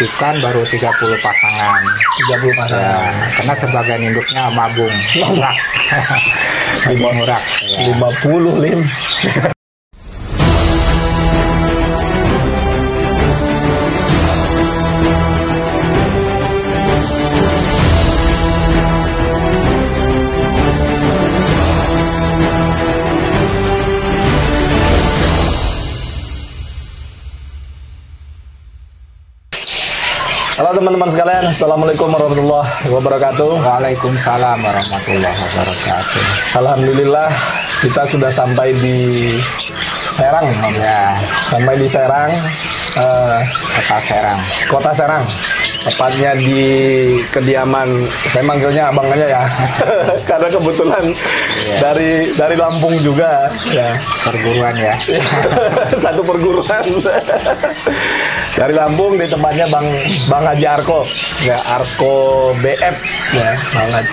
aktifkan baru 30 pasangan. 30 pasangan. Ya, karena sebagian induknya mabung. Murak. Murak. Ya. 50 Lim. Halo teman-teman sekalian, Assalamualaikum warahmatullahi wabarakatuh. Waalaikumsalam warahmatullahi wabarakatuh. Alhamdulillah kita sudah sampai di Serang. Ya, Sampai di Serang, kota Serang. Kota Serang. Tepatnya di kediaman, saya manggilnya abang aja ya. Karena kebetulan dari Lampung juga ya. Perguruan ya. Satu perguruan. Dari Lampung, di tempatnya Bang Haji Arko ya, Arko BF ya, Bang Haji.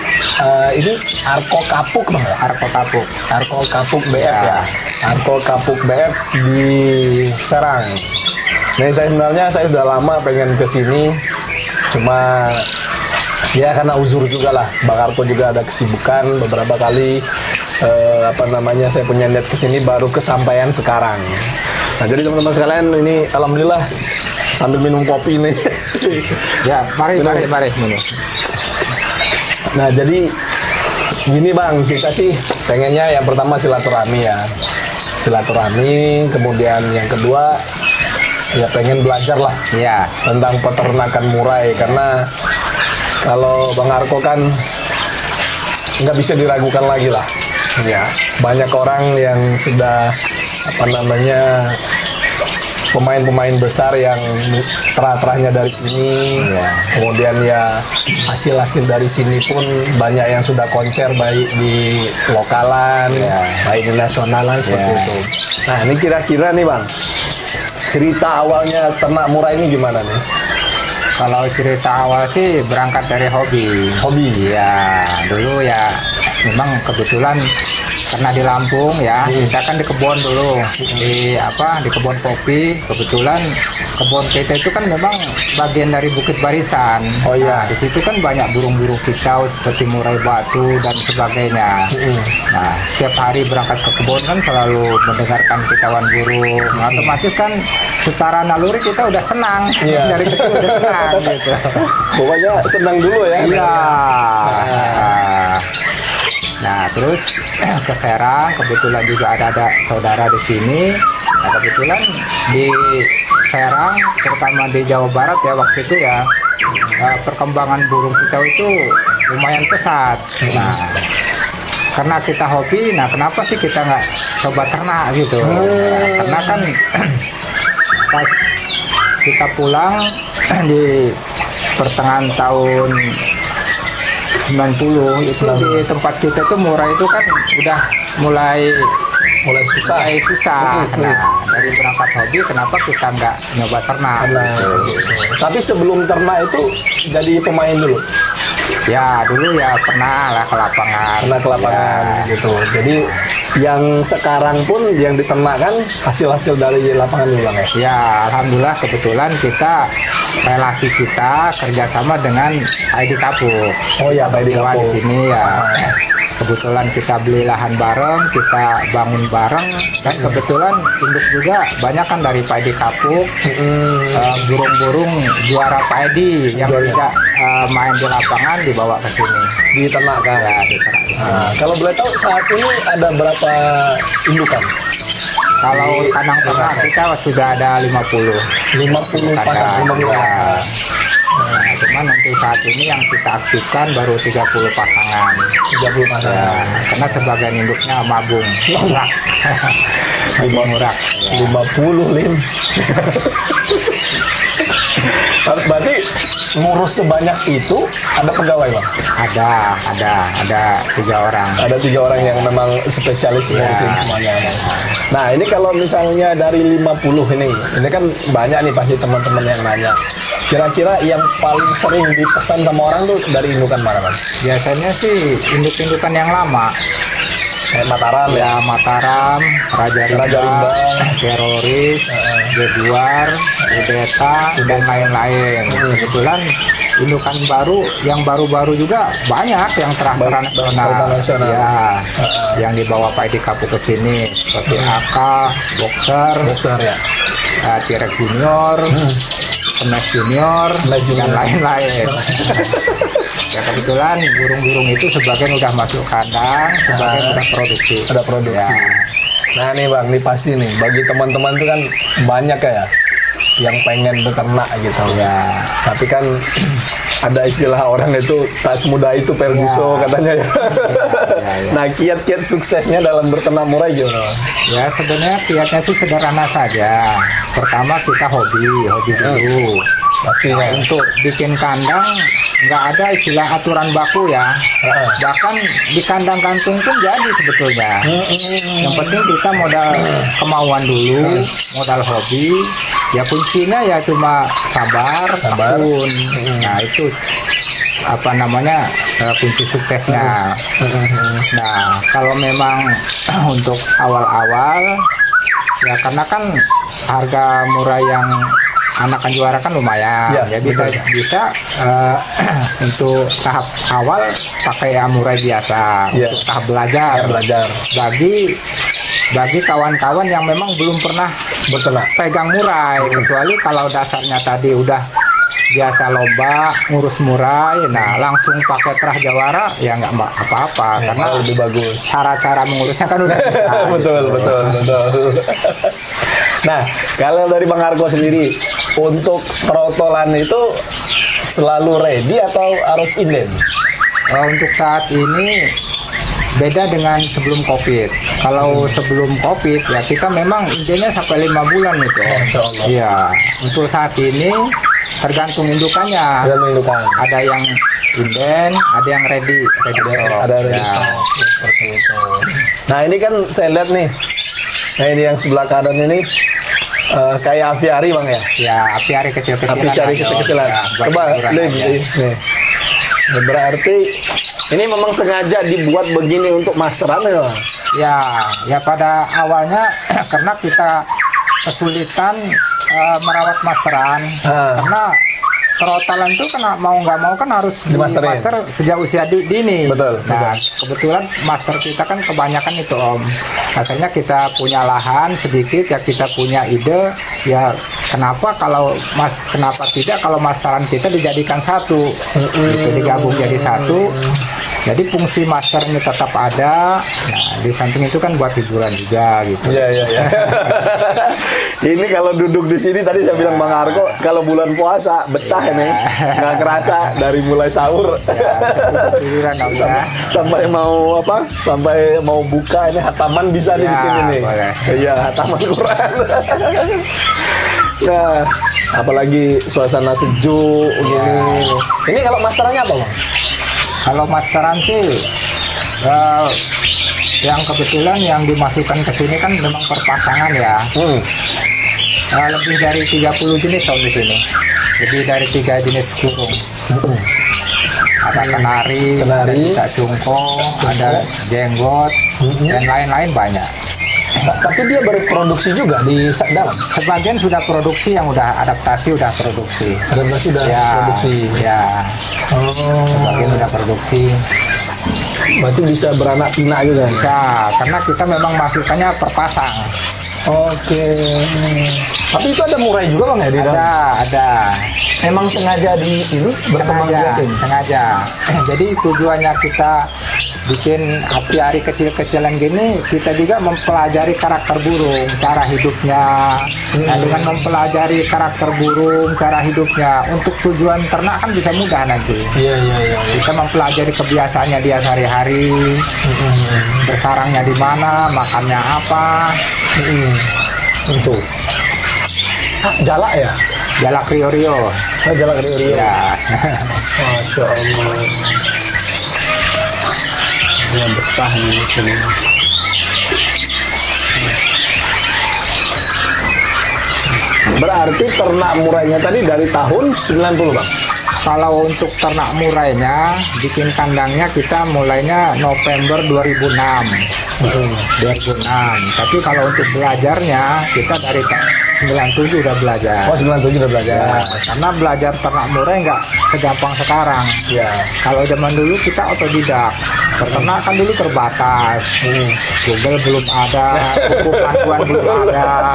Ini Arko Kapuk Bang ya? Arko Kapuk. Arko Kapuk BF ya. Arko Kapuk BF di Serang. Nah, saya sudah lama pengen ke sini, cuma ya karena uzur juga lah. Bang Arko juga ada kesibukan beberapa kali. Saya punya niat kesini baru kesampaian sekarang. Nah, jadi teman-teman sekalian, ini alhamdulillah sambil minum kopi nih. Ya, mari minum. Nah, jadi gini Bang, kita sih pengennya yang pertama silaturahmi ya. Silaturahmi, kemudian yang kedua ya pengen belajar lah Ya, tentang peternakan murai, karena kalau Bang Arko kan nggak bisa diragukan lagi lah. Ya, banyak orang yang sudah pemain-pemain besar yang terah-terahnya dari sini, kemudian ya hasil-hasil dari sini pun banyak yang sudah konser baik di lokalan, baik di nasionalan seperti itu. Nah, ini kira-kira nih Bang, cerita awalnya ternak murai ini gimana nih? kalau cerita awal sih berangkat dari hobi. Hobi? Ya, dulu ya memang kebetulan karena di Lampung ya, kita kan di kebun dulu, di kebun kopi. Kebetulan kebun kita itu kan memang bagian dari Bukit Barisan. Oh iya. Nah, di situ kan banyak burung-burung kicau seperti murai batu dan sebagainya. Nah, setiap hari berangkat ke kebun kan selalu mendengarkan kicauan burung. Otomatis kan secara naluri kita udah senang. Dari kecil udah senang gitu. Pokoknya senang dulu ya. Iya. Nah, terus ke Serang, kebetulan juga ada saudara di sini. Nah, kebetulan di Serang, terutama di Jawa Barat ya waktu itu ya, perkembangan burung kicau itu lumayan pesat. Nah, karena kita hobi, nah kenapa sih kita nggak coba ternak gitu? Nah, karena kan pas kita pulang di pertengahan tahun 90 itu di tempat kita tuh murai itu kan udah mulai susah. Nah, dari berangkat hobi kenapa kita nggak nyoba ternak? Tapi sebelum ternak itu jadi pemain dulu. Ya, dulu ya pernah lah ke lapangan. Pernah ke lapangan gitu. Jadi yang sekarang pun yang diternakkan hasil-hasil dari lapangan dulu Bang ya? Ya, alhamdulillah kebetulan relasi kita kerjasama dengan ID Kapuk. Oh ya, Pak ID Kapuk. Di sini ya. Kebetulan kita beli lahan bareng, kita bangun bareng, dan kebetulan induk juga banyak kan dari Pak ID Kapuk, burung-burung juara Pak ID yang tidak main di lapangan dibawa ke sini. Diternakkan. Ya, diternakkan. Nah, kalau boleh tahu saat ini ada berapa indukan? Kalau kandang ternak kita sudah ada 50 pasang. Nah, cuman untuk saat ini yang kita aktifkan baru 30 pasangan. 30 pasangan. Ya, karena sebagian induknya mabung. Murak. Murak. 50 Lim. Berarti ngurus sebanyak itu ada pegawai Bang? Ada 3 orang. Ada 3 orang yang memang spesialis ngurusin semuanya. Nah, ini kalau misalnya dari 50 ini kan banyak nih pasti teman-teman yang nanya. Kira-kira yang paling sering dipesan sama orang tuh dari indukan mana Bang? Biasanya sih induk-indukan yang lama. Mataram ya. Ya Mataram, Raja Rimbang, teroris, Jaguar, Beta dan lain-lain. Kebetulan indukan baru, yang baru-baru juga banyak yang terang-terang nasional. Ya, yang dibawa Pak Edi Kapuk ke sini seperti AK, Boxer ya. T-Rex Junior, Kemes Junior, dan lain-lain. Ya kebetulan burung-burung itu sebagian udah masuk kandang, sebagian udah produksi. Ada produksi. Ya. Nah nih Bang, ini pasti nih bagi teman-teman tuh kan banyak ya yang pengen beternak gitu Ya. Tapi kan ada istilah orang itu tak semudah itu Ferguson katanya ya. Nah kiat-kiat suksesnya dalam beternak murai gimana? Ya sebenarnya kiatnya sih sederhana saja. Pertama kita hobi dulu. Pastinya. Untuk bikin kandang nggak ada istilah aturan baku ya. Bahkan di kandang kantung pun jadi sebetulnya. Yang penting kita modal kemauan dulu, modal hobi. Ya kuncinya ya cuma sabar. Tekun. Nah itu apa namanya kunci suksesnya. Nah kalau memang untuk awal-awal ya karena kan harga murah yang anakan juara kan lumayan ya, bisa untuk tahap awal pakai murai biasa untuk tahap belajar bagi kawan-kawan yang memang belum pernah beternak pegang murai, kecuali kalau dasarnya tadi udah biasa lomba ngurus murai, nah langsung pakai terah jawara ya nggak apa-apa karena lebih bagus. Cara-cara mengurusnya kan udah bisa. betul. Nah kalau dari Bang Argo sendiri untuk trotolan itu selalu ready atau harus inden? Untuk saat ini beda dengan sebelum COVID. Kalau sebelum COVID ya kita memang indenya sampai 5 bulan itu. Iya. Untuk saat ini tergantung indukannya. Ada yang inden, ada yang ready. Ada ready. Seperti itu. Nah ini kan saya lihat nih. Nah ini yang sebelah kanan ini kayak aviari Bang ya? Ya aviari kecil-kecilan. Aviari kecil-kecilan. Ya, coba lihat nih. Nah, berarti ini memang sengaja dibuat begini untuk masteran ya? Ya pada awalnya karena kita kesulitan merawat masteran karena trotolan itu kan mau nggak mau kan harus dimaster sejak usia dini. Betul. Nah kebetulan master kita kan kebanyakan itu Om. Akhirnya kita punya lahan sedikit ya, kita punya ide ya kenapa tidak kalau masteran kita dijadikan satu, gitu, digabung jadi satu. Jadi fungsi master ini tetap ada. Nah, di samping itu kan buat hiburan juga gitu. Iya. Ini kalau duduk di sini tadi saya bilang Bang Argo, kalau bulan puasa betah nih, nggak kerasa dari mulai sahur sampai mau sampai mau buka ini hataman bisa di sini nih. Iya, hataman Quran. Nah, apalagi suasana sejuk gini. Ini kalau masterannya apa Bang? Kalau masteran sih yang kebetulan yang dimasukkan ke sini kan memang perpasangan ya. Lebih dari 30 jenis Om di sini. Lebih dari 3 jenis burung. Ada kenari, ada cungko, ada jenggot, dan lain-lain banyak. Tapi dia berproduksi juga di dalam. Sebagian sudah produksi, yang udah adaptasi udah produksi. Produksi. Ya. Sebagian udah produksi. Berarti bisa beranak pinak juga. Bisa, karena kita memang masukannya perpasang. Oke. Tapi itu ada murai juga Bang ya di dalam? Ada. Emang sengaja di ini berkembang sengaja. Jadi tujuannya kita bikin apiari kecil-kecilan gini, kita juga mempelajari karakter burung, cara hidupnya. Nah, dengan mempelajari karakter burung, cara hidupnya, untuk tujuan ternak kan bisa mudah nanti. Iya. Kita mempelajari kebiasaannya dia sehari-hari, bersarangnya di mana, makannya apa. Untuk jalak ya? Jalak Rio. Jalak Rio. Ya. Masya Allah. Ini betah nih sini. Berarti ternak murainya tadi dari tahun 90 Bang? Kalau untuk ternak murainya, bikin kandangnya kita mulainya November 2006. 2006. Tapi kalau untuk belajarnya kita dari 97 udah belajar. Oh, 97 udah belajar. Ya, karena belajar ternak murai nggak segampang sekarang. Ya. Kalau zaman dulu kita otodidak. Peternak kan dulu terbatas. Google belum ada, buku panduan belum ada.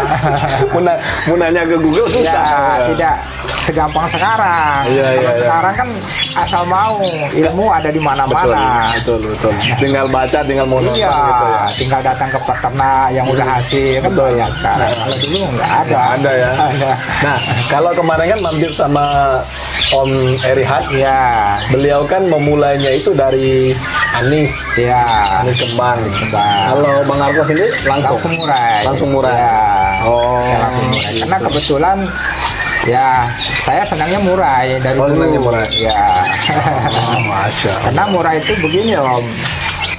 Mau nanya ke Google susah. Ya, tidak segampang sekarang. Kalau sekarang kan asal mau, ilmu ada di mana-mana. Betul. Tinggal baca, tinggal mau nonton Iya, gitu ya. tinggal datang ke peternak yang udah hasil kan banyak sekarang. Kalau dulu nggak ada. Nggak ada ya. Ada. Nah, kalau kemarin kan mampir sama Om Erihat, Ya, beliau kan memulainya itu dari Anis ya. Kembang. Kembang. Kalau Bang Arko sendiri langsung Langsung murai. Ya. Oh, langsung murai. Karena kebetulan ya saya senangnya murai dari dulu. Senangnya murai. Ya. Masya Allah. Karena murai itu begini Om,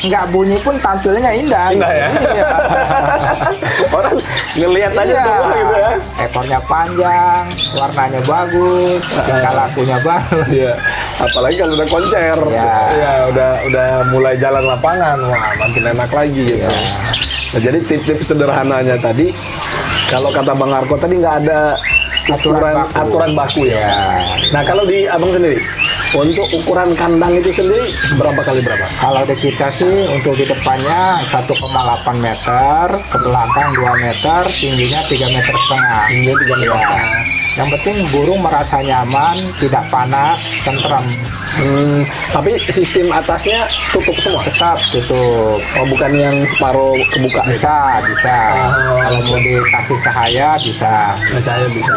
nggak bunyi pun tampilnya indah. Indah ya? Iya. Orang ngelihat aja Iya. tuh gitu ya. Ekornya panjang, warnanya bagus, tingkah lakunya bagus. Iya. Apalagi kalau udah koncer. Ya. Ya, udah mulai jalan lapangan. Wah, makin enak lagi gitu. Ya. Nah, jadi tips-tips sederhananya tadi, kalau kata Bang Arko tadi nggak ada aturan baku ya. Ya. Nah, kalau di Abang sendiri, untuk ukuran kandang itu sendiri berapa kali berapa? Kalau di kita sih untuk di depannya 1,8 meter, ke belakang 2 meter, tingginya 3,5 meter. Tingginya 3,5 meter. Ya. Yang penting burung merasa nyaman, tidak panas, tentrem. Tapi sistem atasnya tutup semua? Tetap tutup. Oh, bukan yang separuh kebuka? Bisa. Kalau mau dikasih cahaya bisa. Saya bisa.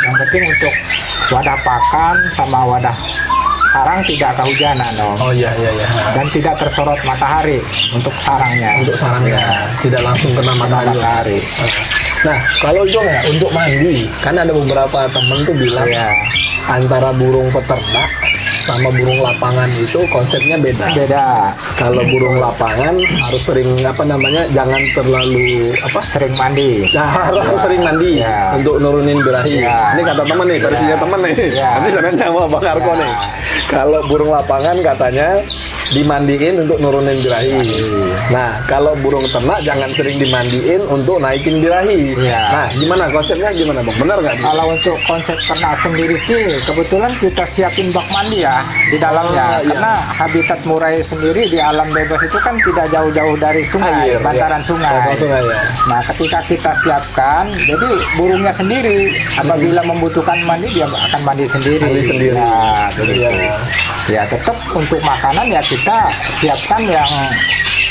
Yang penting untuk wadah pakan sama wadah sarang tidak kehujanan dong. Oh iya. Dan tidak tersorot matahari untuk sarangnya. Untuk sarangnya tidak langsung kena matahari. Nah, kalau Jong ya untuk mandi, kan ada beberapa temen tuh bilang Ya. antara burung peternak sama burung lapangan itu konsepnya beda. Beda. Kalau burung lapangan harus sering jangan terlalu Sering mandi. Nah, harus sering mandi Ya. untuk nurunin birahi. Ya. Ini kata teman nih, versinya teman nih. Ya. Nanti saya nanya sama Bang Arko Ya. nih. Kalau burung lapangan katanya dimandiin untuk nurunin birahi. Nah, kalau burung ternak jangan sering dimandiin untuk naikin birahi. Ya. Nah, gimana konsepnya gimana Bang? Benar nggak? Kalau untuk konsep ternak sendiri sih, kebetulan kita siapin bak mandi ya di dalamnya. Oh, iya. Karena habitat murai sendiri di alam bebas itu kan tidak jauh-jauh dari sungai, Air, bantaran ya. sungai. Oh, sungai ya. Nah, ketika kita siapkan, jadi burungnya sendiri apabila membutuhkan mandi dia akan mandi sendiri. Mandi sendiri. Nah, begitu. Iya. Ya, tetap untuk makanan ya kita siapkan yang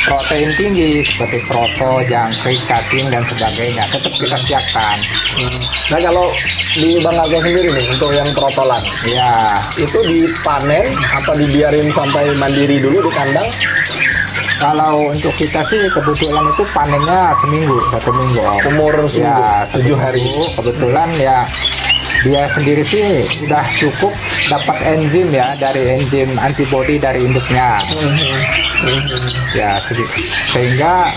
protein tinggi seperti proto, jangkrik, cacing dan sebagainya. Tetap kita siapkan. Nah, kalau di Bang Arko sendiri nih untuk yang trotolan, Ya, itu dipanen apa dibiarin sampai mandiri dulu di kandang? kalau untuk kita sih kebetulan itu panennya seminggu, 1 minggu. Umur seminggu, Ya, 7 hari. Kebetulan ya dia sendiri sih udah cukup dapat enzim ya, dari enzim antibodi dari induknya. Ya, sehingga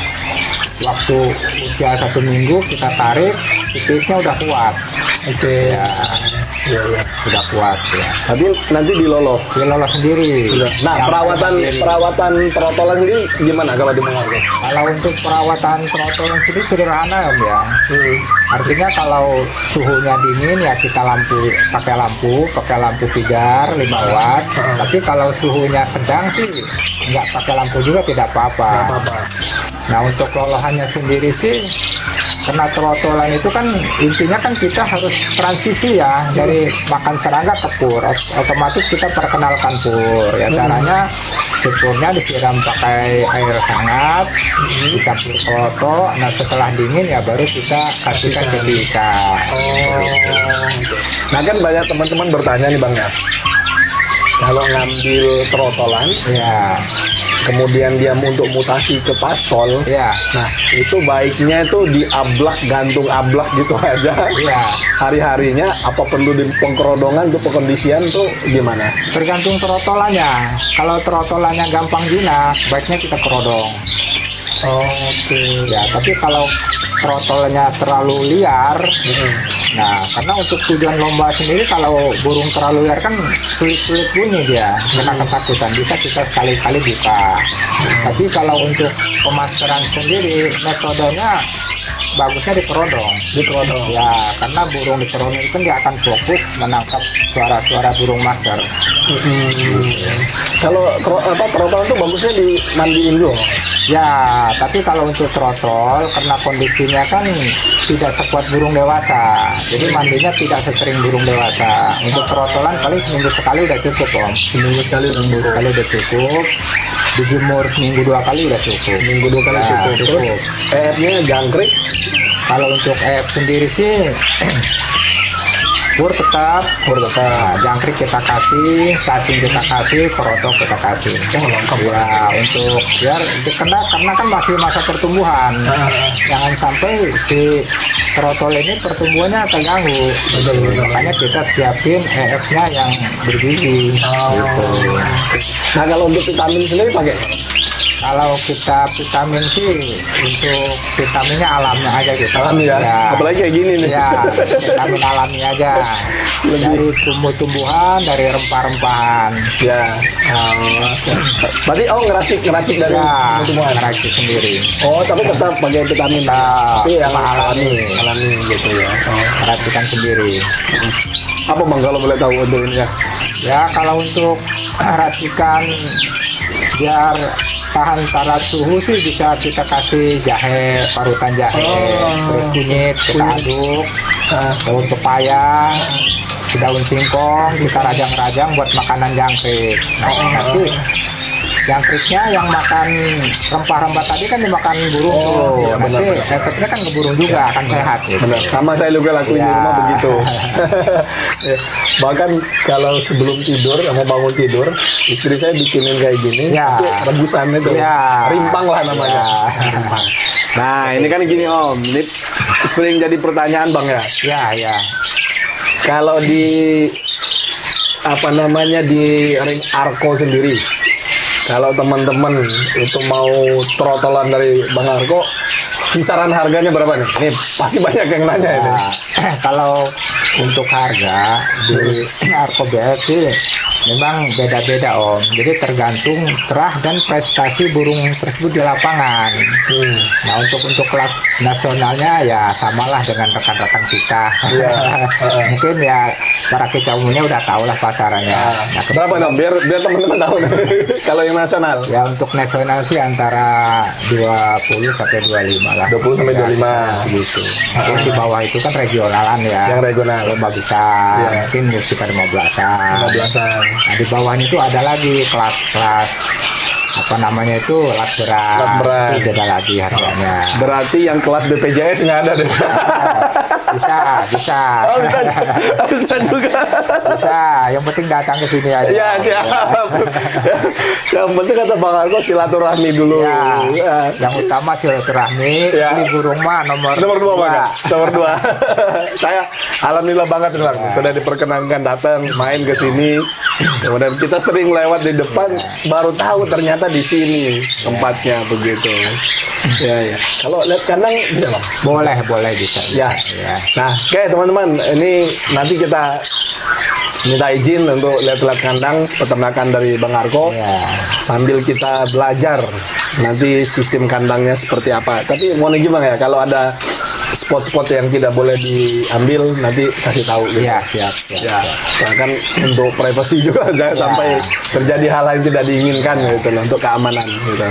waktu usia 1 minggu kita tarik, titiknya udah kuat. Oke. Ya, Iya. udah kuat ya. Tapi nanti diloloh. Dia lolos sendiri. Nah, Yang perawatan trotolan ini gimana kalau di Bang Arko? Kalau untuk perawatan trotolan sendiri sederhana Om ya. Artinya kalau suhunya dingin ya kita pakai lampu pijar 5 watt. Tapi kalau suhunya sedang sih nggak pakai lampu juga tidak apa-apa. Nah, untuk lolohannya sendiri sih, karena trotolan itu kan intinya kan kita harus transisi ya dari makan serangga ke pur. Otomatis kita perkenalkan pur. Ya caranya purnya disiram pakai air hangat, dicampur kloto. Nah, setelah dingin ya baru kita kasihkan ke ikan. Nah, kan banyak teman-teman bertanya nih Bang ya. Kalau ngambil trotolan, Ya, kemudian dia untuk mutasi ke pastol, ya, nah itu baiknya itu diablak, gantung ablak gitu aja. ya. Hari-harinya apa perlu di pengkerodongan untuk pengkondisian tuh gimana? Tergantung trotolannya. Kalau trotolannya gampang jinak, baiknya kita kerodong. Oke. Ya, tapi kalau trotolannya terlalu liar, Nah, karena untuk tujuan lomba sendiri kalau burung terlalu liar kan sulit-sulit bunyi dia, kena ketakutan. Bisa kita sekali-kali buka. Tapi kalau untuk pemasteran sendiri metodenya bagusnya dikerodong. Ya, karena burung dikerodong itu dia akan fokus menangkap suara-suara burung master. Kalau throttle itu bagusnya dimandiin dulu. Ya, tapi kalau untuk throttle karena kondisinya kan tidak sekuat burung dewasa, jadi mandinya tidak sesering burung dewasa. Untuk throttlean paling seminggu sekali udah cukup, Om. Seminggu sekali udah cukup. Dijemur seminggu 2 kali udah cukup. Seminggu 2 kali cukup. Terus EF-nya jangkrik. Kalau untuk EF sendiri sih kur tetap. Nah, jangkrik kita kasih, cacing kita kasih, kerotok kita kasih. Lengkap ya. Untuk biar karena kan masih masa pertumbuhan. Jangan sampai si trotol ini pertumbuhannya terganggu. Makanya kita siapin EF-nya yang bergizi. Gitu. Nah, kalau untuk vitamin sendiri pakai? Kalau kita vitamin sih untuk vitaminnya alamnya aja gitu. Alami ya? Apalagi kayak gini nih. Ya, vitamin alami aja. Dari tumbuh-tumbuhan, dari rempah-rempahan. Ya. Berarti ngeracik dari tumbuhan. Ngeracik sendiri. Oh, tapi tetap pakai vitamin. Tapi yang alami gitu ya. Racikan sendiri. Apa Bang kalau boleh tahu untuk ini ya? Ya, kalau untuk racikan biar tahan pada suhu sih bisa kita kasih jahe, parutan jahe, terus kunyit kita aduk, daun pepaya, daun singkong kita rajang-rajang buat makanan jangkrik. Nah, nanti jangkriknya yang makan rempah-rempah tadi kan dimakan burung tuh. Ya, nanti efeknya kan ke burung juga akan sehat. Gitu. Benar. Sama saya juga lakuin di rumah begitu. Bahkan kalau sebelum tidur, mau bangun tidur, istri saya bikinin kayak gini, itu rebusan itu, rimpang lah namanya. Rimpang. Nah, ini kan gini Om, ini sering jadi pertanyaan Bang ya. Ya. Kalau di di ring Arko sendiri, kalau teman-teman itu mau trotolan dari Bang Arko, kisaran harganya berapa nih? Ini pasti banyak yang nanya ini. Kalau untuk harga di Arko BF sih memang beda-beda Om. Jadi tergantung terah dan prestasi burung tersebut di lapangan. Nah untuk kelas nasionalnya ya samalah dengan rekan-rekan kita. Mungkin ya para kita umumnya udah tahu lah pasarannya. Nah, berapa dong? Biar teman-teman tahu. Kalau yang nasional? Ya untuk nasional sih antara 20 sampai 25 lah. 20 sampai 25 gitu. Mungkin di bawah itu kan regionalan ya. Yang regional. Lomba besar. Mungkin sekitar 15-an. Nah, di bawahnya itu ada lagi kelas-kelas lat berat. Itu beda lagi harganya. Berarti yang kelas BPJS nggak ada deh. Bisa. Oh, bisa juga. Bisa. Yang penting datang ke sini aja. Ya, siap. Yang penting kata Bang Arko silaturahmi dulu. Ya. Yang utama silaturahmi. Beli burung mah nomor 2 Bang. Nomor 2. Saya alhamdulillah banget Bang. Sudah diperkenankan datang main ke sini. Kemudian kita sering lewat di depan, baru tahu ternyata di sini tempatnya begitu. Ya. Kalau lihat kandang bisa Bang? Boleh bisa. Ya. Nah, oke teman-teman, ini nanti kita minta izin untuk lihat-lihat kandang peternakan dari Bang Arko sambil kita belajar nanti sistem kandangnya seperti apa. Tapi mohon izin Bang ya, kalau ada spot-spot yang tidak boleh diambil nanti kasih tahu gitu. Iya, siap. Nah, kan untuk privasi juga jangan sampai terjadi hal yang tidak diinginkan gitu loh, untuk keamanan gitu.